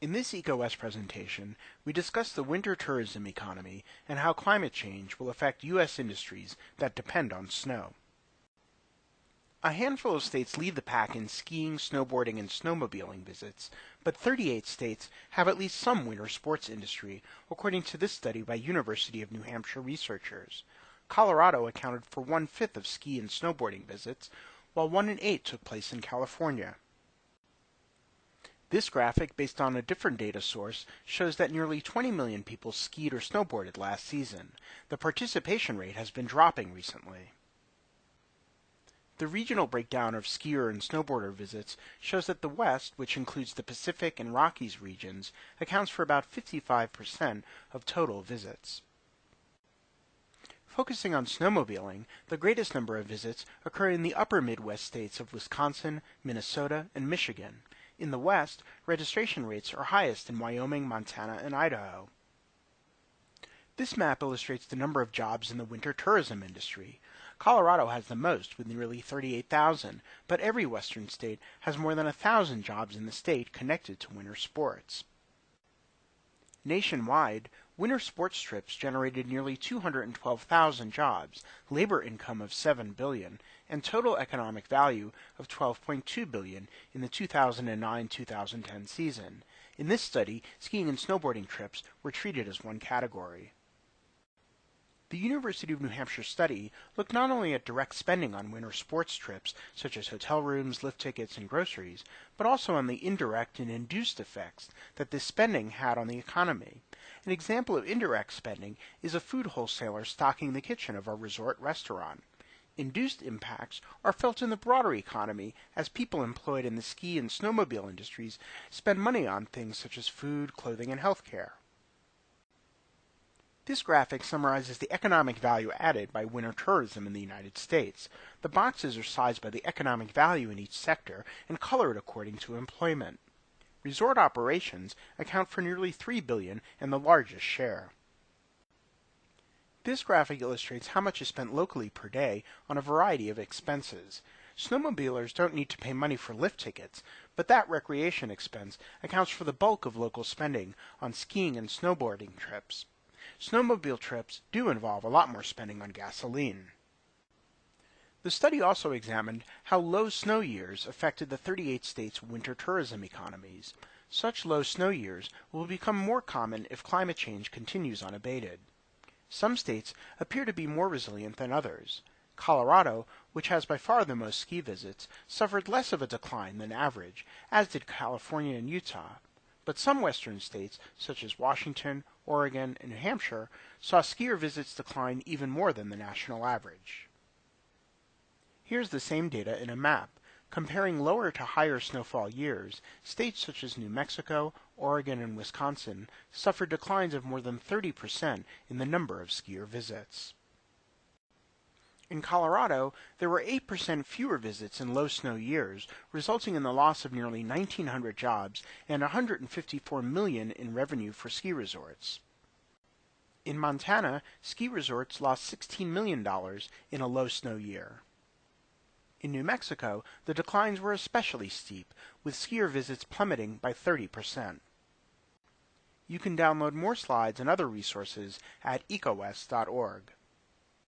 In this EcoWest presentation, we discuss the winter tourism economy and how climate change will affect U.S. industries that depend on snow. A handful of states lead the pack in skiing, snowboarding, and snowmobiling visits, but 38 states have at least some winter sports industry, according to this study by University of New Hampshire researchers. Colorado accounted for 1/5 of ski and snowboarding visits, while 1 in 8 took place in California. This graphic, based on a different data source, shows that nearly 20 million people skied or snowboarded last season. The participation rate has been dropping recently. The regional breakdown of skier and snowboarder visits shows that the West, which includes the Pacific and Rockies regions, accounts for about 55% of total visits. Focusing on snowmobiling, the greatest number of visits occur in the upper Midwest states of Wisconsin, Minnesota, and Michigan. In the West, registration rates are highest in Wyoming, Montana, and Idaho. This map illustrates the number of jobs in the winter tourism industry. Colorado has the most, with nearly 38,000, but every western state has more than 1,000 jobs in the state connected to winter sports. Nationwide, winter sports trips generated nearly 212,000 jobs, labor income of $7 billion, and total economic value of $12.2 billion in the 2009-2010 season. In this study, skiing and snowboarding trips were treated as one category. The University of New Hampshire study looked not only at direct spending on winter sports trips, such as hotel rooms, lift tickets, and groceries, but also on the indirect and induced effects that this spending had on the economy. An example of indirect spending is a food wholesaler stocking the kitchen of a resort restaurant. Induced impacts are felt in the broader economy as people employed in the ski and snowmobile industries spend money on things such as food, clothing, and health care. This graphic summarizes the economic value added by winter tourism in the United States. The boxes are sized by the economic value in each sector and colored according to employment. Resort operations account for nearly $3 billion and the largest share. This graphic illustrates how much is spent locally per day on a variety of expenses. Snowmobilers don't need to pay money for lift tickets, but that recreation expense accounts for the bulk of local spending on skiing and snowboarding trips. Snowmobile trips do involve a lot more spending on gasoline. The study also examined how low snow years affected the 38 states' winter tourism economies. Such low snow years will become more common if climate change continues unabated. Some states appear to be more resilient than others. Colorado, which has by far the most ski visits, suffered less of a decline than average, as did California and Utah. But some western states, such as Washington, Oregon, and New Hampshire, saw skier visits decline even more than the national average. Here's the same data in a map. Comparing lower to higher snowfall years, states such as New Mexico, Oregon, and Wisconsin suffered declines of more than 30% in the number of skier visits. In Colorado, there were 8% fewer visits in low snow years, resulting in the loss of nearly 1,900 jobs and $154 million in revenue for ski resorts. In Montana, ski resorts lost $16 million in a low snow year. In New Mexico, the declines were especially steep, with skier visits plummeting by 30%. You can download more slides and other resources at ecowest.org.